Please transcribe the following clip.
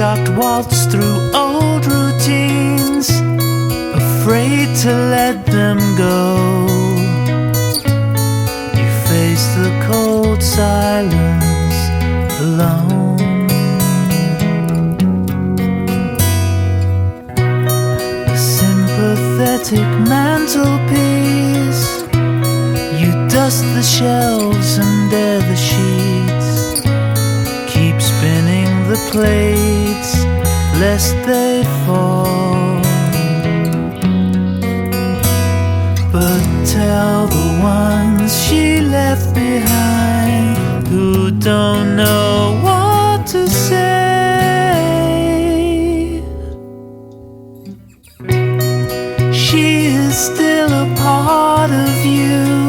shocked waltz through old routines, afraid to let them go. You face the cold silence alone. A sympathetic mantelpiece, you dust the shelves and air the sheets, keep spinning the plates lest they fall. But tell the ones she left behind who don't know what to say, she is still a part of you.